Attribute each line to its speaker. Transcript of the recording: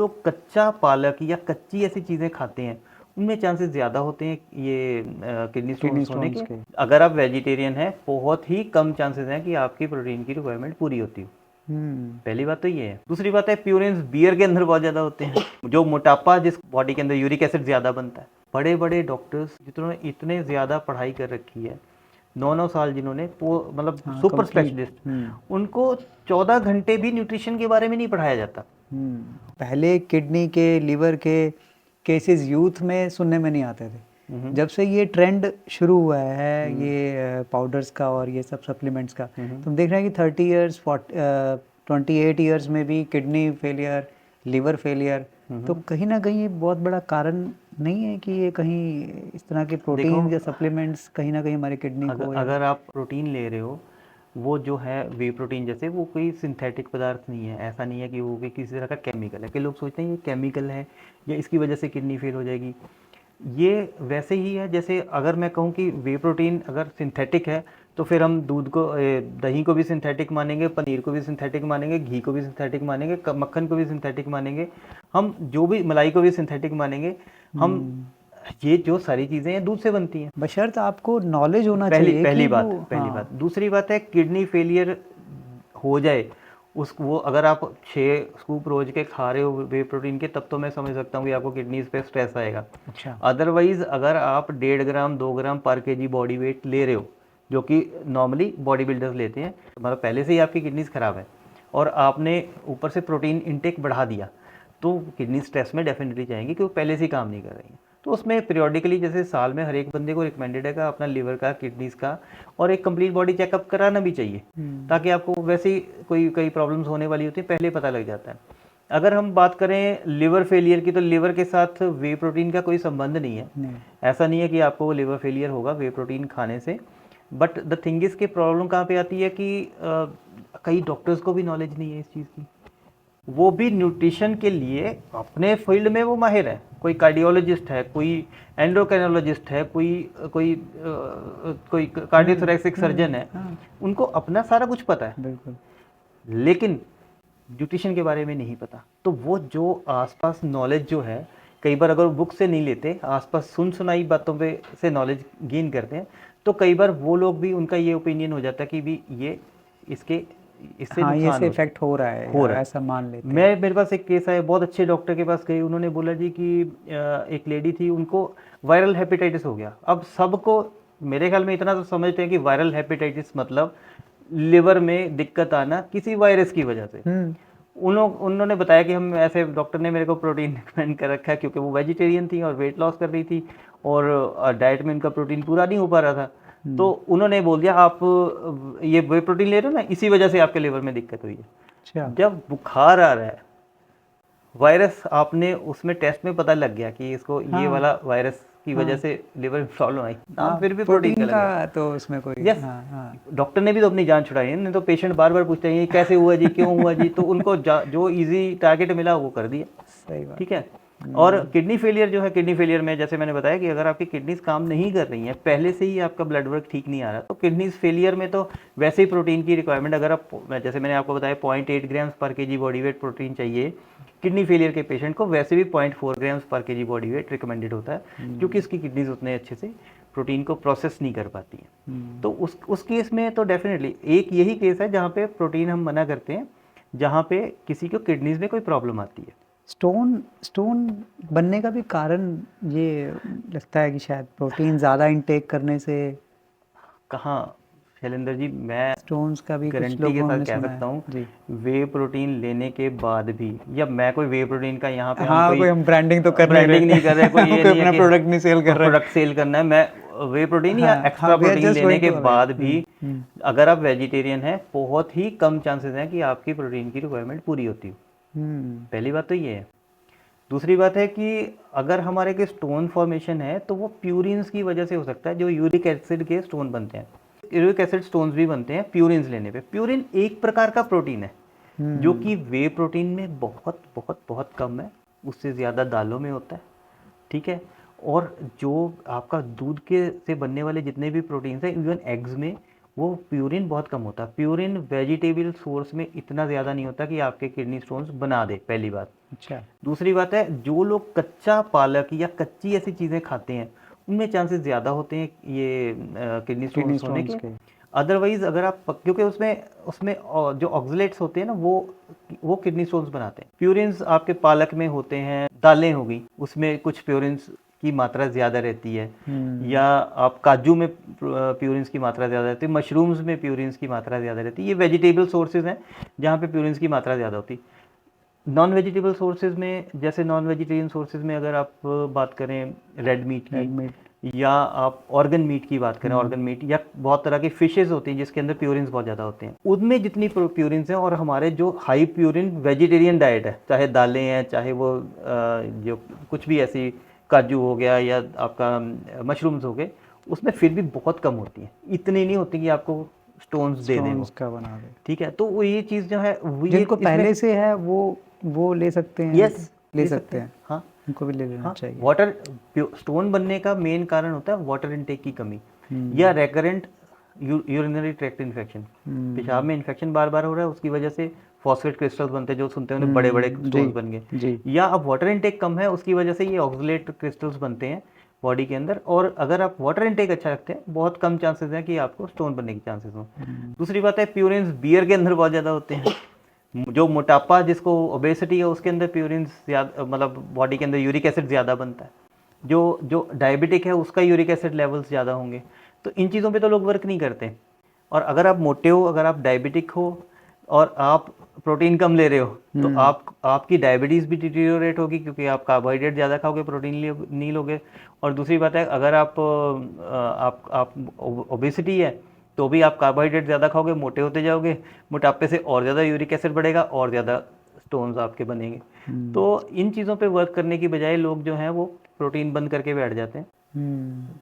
Speaker 1: लोग कच्चा पालक या कच्ची ऐसी चीज़ें खाते हैं उनमें चांसेस ज़्यादा होते हैं ये किडनी
Speaker 2: किडनी
Speaker 1: स्टोन्स होने
Speaker 2: स्टोन्स
Speaker 1: के।
Speaker 2: के।
Speaker 1: अगर आप वेजिटेरियन हैं बहुत ही कम चांसेस हैं कि आपकी प्रोटीन की रिक्वायरमेंट पूरी होती हो।
Speaker 2: हम्म।
Speaker 1: पहली बात तो ये है। दूसरी बात है प्यूरिन्स बियर के अंदर बहुत ज़्यादा होते हैं, जो मोटापा जिस बॉडी के अंदर यूरिक एसिड ज़्यादा बनता है। बड़े बड़े डॉक्टर्स जिन्होंने इतने ज़्यादा पढ़ाई कर रखी है, 9 9 साल जिन्होंने मतलब
Speaker 2: हाँ,
Speaker 1: सुपर
Speaker 2: कंप्लीट।
Speaker 1: स्पेशलिस्ट, उनको 14 घंटे भी न्यूट्रिशन के बारे में नहीं पढ़ाया जाता।
Speaker 2: पहले किडनी के, लिवर के केसेस यूथ में सुनने में नहीं आते थे। जब से ये ट्रेंड शुरू हुआ है ये पाउडर्स का और ये सब सप्लीमेंट्स का, तुम देख रहे हैं कि 30 इयर्स 28 इयर्स में भी किडनी फेलियर, लिवर फेलियर। तो कहीं ना कहीं ये बहुत बड़ा कारण नहीं है कि ये कहीं इस तरह के प्रोटीन या सप्लीमेंट्स कहीं ना कहीं हमारे किडनी को
Speaker 1: अगर आप प्रोटीन ले रहे हो, वो जो है वे प्रोटीन जैसे वो कोई सिंथेटिक पदार्थ नहीं है। ऐसा नहीं है कि वो कोई किसी तरह का केमिकल है कि लोग सोचते हैं ये केमिकल है या इसकी वजह से किडनी फेल हो जाएगी। ये वैसे ही है जैसे अगर मैं कहूँ कि वे प्रोटीन अगर सिंथेटिक है तो फिर हम दूध को दही को भी सिंथेटिक मानेंगे, पनीर को भी सिंथेटिक मानेंगे, घी को भी सिंथेटिक मानेंगे, मक्खन को भी सिंथेटिक मानेंगे, हम जो भी मलाई को भी सिंथेटिक मानेंगे। हम ये जो सारी चीज़ें हैं दूध से बनती हैं,
Speaker 2: बशर्त आपको नॉलेज होना चाहिए
Speaker 1: पहली
Speaker 2: कि
Speaker 1: बात
Speaker 2: वो,
Speaker 1: पहली
Speaker 2: हाँ।
Speaker 1: बात। दूसरी बात है किडनी फेलियर हो जाए वो अगर आप 6 स्कूप रोज के खा रहे हो वे प्रोटीन के, तब तो मैं समझ सकता हूँ कि आपको किडनीज पे स्ट्रेस आएगा।
Speaker 2: अच्छा।
Speaker 1: अदरवाइज अगर आप 1.5 ग्राम 2 ग्राम पर केजी बॉडी वेट ले रहे हो, जो कि नॉर्मली बॉडी बिल्डर्स लेते हैं, मतलब पहले से ही आपकी किडनीज खराब है और आपने ऊपर से प्रोटीन इनटेक बढ़ा दिया, तो किडनी स्ट्रेस में डेफिनेटली जाएंगी कि वो पहले से ही काम नहीं कर रही हैं। तो उसमें पीरियोडिकली जैसे साल में हर एक बंदे को रिकमेंडेड है कि अपना लिवर का, किडनीज का और एक कंप्लीट बॉडी चेकअप कराना भी चाहिए, ताकि आपको वैसे ही कोई कई प्रॉब्लम्स होने वाली होती है पहले पता लग जाता है। अगर हम बात करें लिवर फेलियर की, तो लिवर के साथ वे प्रोटीन का कोई संबंध नहीं है। ऐसा नहीं है कि आपको लिवर फेलियर होगा वे प्रोटीन खाने से। बट द थिंग इज कि प्रॉब्लम कहाँ पे आती है कि कई डॉक्टर्स को भी नॉलेज नहीं है इस चीज़ की। वो भी न्यूट्रिशन के लिए अपने फील्ड में वो माहिर है, कोई कार्डियोलॉजिस्ट है, कोई एंडोक्राइनोलॉजिस्ट है, कोई कार्डियोथोरैसिक सर्जन है, उनको अपना सारा कुछ पता है,
Speaker 2: बिल्कुल।
Speaker 1: लेकिन न्यूट्रिशन के बारे में नहीं पता। तो वो जो आसपास नॉलेज जो है, कई बार अगर बुक से नहीं लेते, आसपास सुन सुनाई बातों पे से नॉलेज गेन करते हैं, तो कई बार वो लोग भी, उनका ये ओपिनियन हो जाता है कि भी ये इसके इससे
Speaker 2: हाँ, ये
Speaker 1: नुकसान
Speaker 2: से इफेक्ट हो रहा है
Speaker 1: हो
Speaker 2: या
Speaker 1: रहा है।
Speaker 2: ऐसा मान लेते हैं।
Speaker 1: मेरे पास एक केस है, बहुत अच्छे डॉक्टर के पास गई, उन्होंने बोला जी कि एक लेडी थी, उनको वायरल हेपेटाइटिस हो गया। अब सबको मेरे ख्याल में इतना तो समझते हैं कि वायरल हेपेटाइटिस मतलब लिवर में दिक्कत आना किसी वायरस की वजह से। उन्होंने बताया कि हम ऐसे, डॉक्टर ने मेरे को प्रोटीन रिकमेंड कर रखा है, क्योंकि वो वेजिटेरियन थी और वेट लॉस कर रही थी और डाइट में उनका प्रोटीन पूरा नहीं हो पा रहा था। तो उन्होंने बोल दिया आप ये वे प्रोटीन ले रहे हो ना, इसी वजह से आपके लिवर में दिक्कत हुई है।
Speaker 2: अच्छा।
Speaker 1: जब बुखार आ रहा है, वायरस आपने उसमें टेस्ट में पता लग गया कि इसको ये वाला वायरस की वजह से लिवर में प्रॉब्लम आई, नाम फिर भी प्रोटीन का लग
Speaker 2: का
Speaker 1: गया।
Speaker 2: तो उसमें कोई
Speaker 1: यस, डॉक्टर ने भी तो अपनी जान छुड़ाई है, नहीं तो पेशेंट बार बार पूछते हैं ये कैसे हुआ जी, क्यों हुआ जी, तो उनको जो इजी टारगेट मिला वो कर दिया।
Speaker 2: सही बात।
Speaker 1: ठीक है। और किडनी फेलियर जो है, किडनी फेलियर में जैसे मैंने बताया कि अगर आपकी किडनीज काम नहीं कर रही हैं, पहले से ही आपका ब्लड वर्क ठीक नहीं आ रहा, तो किडनीज फेलियर में तो वैसे ही प्रोटीन की रिक्वायरमेंट, अगर आप, जैसे मैंने आपको बताया 0.8 ग्राम्स पर केजी बॉडी वेट प्रोटीन चाहिए किडनी फेलियर के पेशेंट को, वैसे भी 0.4 ग्राम्स पर केजी बॉडी वेट रिकमेंडेड होता है, क्योंकि इसकी किडनीज उतने अच्छे से प्रोटीन को प्रोसेस नहीं कर पाती हैं। तो उस केस में तो डेफिनेटली एक यही केस है जहाँ पे प्रोटीन हम मना करते हैं, जहाँ पे किसी को किडनीज में कोई प्रॉब्लम आती है।
Speaker 2: स्टोन बनने का भी कारण ये लगता है कि शायद प्रोटीन ज़्यादा इंटेक करने से।
Speaker 1: कहाँ शैलेंद्र जी, मैं
Speaker 2: स्टोन्स का भी कुछ
Speaker 1: गारंटी के
Speaker 2: लोगों
Speaker 1: साथ
Speaker 2: ने
Speaker 1: कह
Speaker 2: सुना
Speaker 1: सकता
Speaker 2: है
Speaker 1: हूँ,
Speaker 2: जी।
Speaker 1: वे प्रोटीन लेने के बाद भी, या मैं कोई वे प्रोटीन का यहाँ पे
Speaker 2: हाँ, कोई हम ब्रांडिंग तो कर
Speaker 1: ब्रांडिंग नहीं कर रहे, कोई ये
Speaker 2: कोई
Speaker 1: नहीं है
Speaker 2: अपना
Speaker 1: कि
Speaker 2: प्रोडक्ट नहीं सेल कर रहा है।
Speaker 1: प्रोडक्ट सेल करना है। मैं वे प्रोटीन या extra
Speaker 2: we are
Speaker 1: protein
Speaker 2: just
Speaker 1: लेने
Speaker 2: going
Speaker 1: के
Speaker 2: to aware।
Speaker 1: बाद भी, अगर आप वेजिटेरियन हैं, बहुत ही कम चांसेस हैं कि आपकी प्रोटीन की रिक्वायरमेंट पूरी होती हो। पहली बात तो ये है। दूसरी बात है कि अगर हमारे के स्टोन फॉर्मेशन है तो वो प्यूरिन्स की वजह से हो सकता है, जो यूरिक एसिड के स्टोन बनते हैं। यूरिक एसिड स्टोन्स भी बनते हैं प्यूरिन्स लेने पे। प्यूरिन एक प्रकार का प्रोटीन है जो कि वे प्रोटीन में बहुत बहुत बहुत कम है, उससे ज़्यादा दालों में होता है। ठीक है। और जो आपका दूध के से बनने वाले जितने भी प्रोटीन्स हैं, इवन एग्स में, वो प्यूरिन बहुत कम होता है। प्यूरिन वेजिटेबल सोर्स में इतना ज़्यादा नहीं होता कि आपके किडनी स्टोन्स बना दे, पहली बात।
Speaker 2: अच्छा।
Speaker 1: दूसरी बात है, जो लोग कच्चा पालक या कच्ची ऐसी चीज़ें खाते हैं उनमें चांसेस ज़्यादा होते हैं ये किडनी
Speaker 2: किडनी
Speaker 1: स्टोन्स होने
Speaker 2: स्टोन्स
Speaker 1: के।
Speaker 2: के।
Speaker 1: अदरवाइज अगर आप क्योंकि उसमें उसमें जो ऑक्सलेट्स होते हैं ना वो किडनी स्टोन्स बनाते हैं। प्यूरिन्स आपके पालक में होते हैं, दालें हो गई उसमें कुछ प्यूरिन्स की मात्रा ज़्यादा रहती है, या आप काजू में प्यूरिन्स की मात्रा ज़्यादा रहती है, मशरूम्स में प्यूरिन्स की मात्रा ज़्यादा रहती है। ये वेजिटेबल सोर्सेज हैं जहाँ पे प्यूरिन्स की मात्रा ज़्यादा होती है। नॉन वेजिटेबल सोर्सेज में, जैसे नॉन वेजिटेरियन सोर्सेज में अगर आप बात करें रेड मीट
Speaker 2: रेड
Speaker 1: की,
Speaker 2: मीट।
Speaker 1: या आप ऑर्गन मीट की बात करें, ऑर्गन मीट या बहुत तरह की फिशेस होती हैं जिसके अंदर प्यूरिन्स बहुत ज़्यादा होते हैं, उनमें जितनी प्यूरिन्स हैं, और हमारे जो हाई प्यूरिन वेजिटेरियन डाइट है, चाहे दालें हैं, चाहे वो जो कुछ भी ऐसी काजू हो गया या आपका मशरूम्स हो गए, उसमें फिर भी बहुत कम होती हैं, इतनी नहीं होती कि आपको स्टोन्स दे दें वो।
Speaker 2: स्टोन्स का बना दे।
Speaker 1: ठीक है, तो वो ये चीज़ जो है वो ये
Speaker 2: जिनको
Speaker 1: इसमें
Speaker 2: पहले से है वो ले सकते हैं।
Speaker 1: यस
Speaker 2: ले सकते हैं।
Speaker 1: हाँ
Speaker 2: उनको भी ले लेना
Speaker 1: हाँ।
Speaker 2: चाहिए।
Speaker 1: वाटर स्टोन बनने का मेन कारण होता है वाटर इनटेक की कमी, या रेकरेंट यूरिनरी ट्रैक्ट इन्फेक्शन। पेशाब में इन्फेक्शन बार बार हो रहा है, उसकी वजह से फॉस्फेट क्रिस्टल्स बनते हैं, जो सुनते हैं बड़े बड़े स्टोन्स बन गए।
Speaker 2: जी।
Speaker 1: या अब वाटर इनटेक कम है, उसकी वजह से ये ऑक्सलेट क्रिस्टल्स बनते हैं बॉडी के अंदर। और अगर आप वाटर इनटेक अच्छा रखते हैं, बहुत कम चांसेस हैं कि आपको स्टोन बनने के चांसेस हों। दूसरी बात है, प्यूरिन्स बियर के अंदर बहुत ज़्यादा होते हैं। जो मोटापा, जिसको ओबेसिटी है, उसके अंदर प्यूरिन्स ज़्यादा, मतलब बॉडी के अंदर यूरिक एसिड ज़्यादा बनता है। जो डायबिटिक है उसका यूरिक एसिड लेवल्स ज़्यादा होंगे। तो इन चीज़ों पे तो लोग वर्क नहीं करते। और अगर आप मोटे हो, अगर आप डायबिटिक हो और आप प्रोटीन कम ले रहे हो, तो आपकी डायबिटीज़ भी डिटीरियोरेट होगी, क्योंकि आप कार्बोहाइड्रेट ज़्यादा खाओगे, प्रोटीन नहीं लोगे। और दूसरी बात है, अगर आप ओबेसिटी है तो भी आप कार्बोहाइड्रेट ज़्यादा खाओगे, मोटे होते जाओगे, मोटापे से और ज़्यादा यूरिक एसिड बढ़ेगा और ज़्यादा स्टोन्स आपके बनेंगे। तो इन चीज़ों पे वर्क करने की बजाय लोग जो हैं वो प्रोटीन बंद करके बैठ जाते हैं।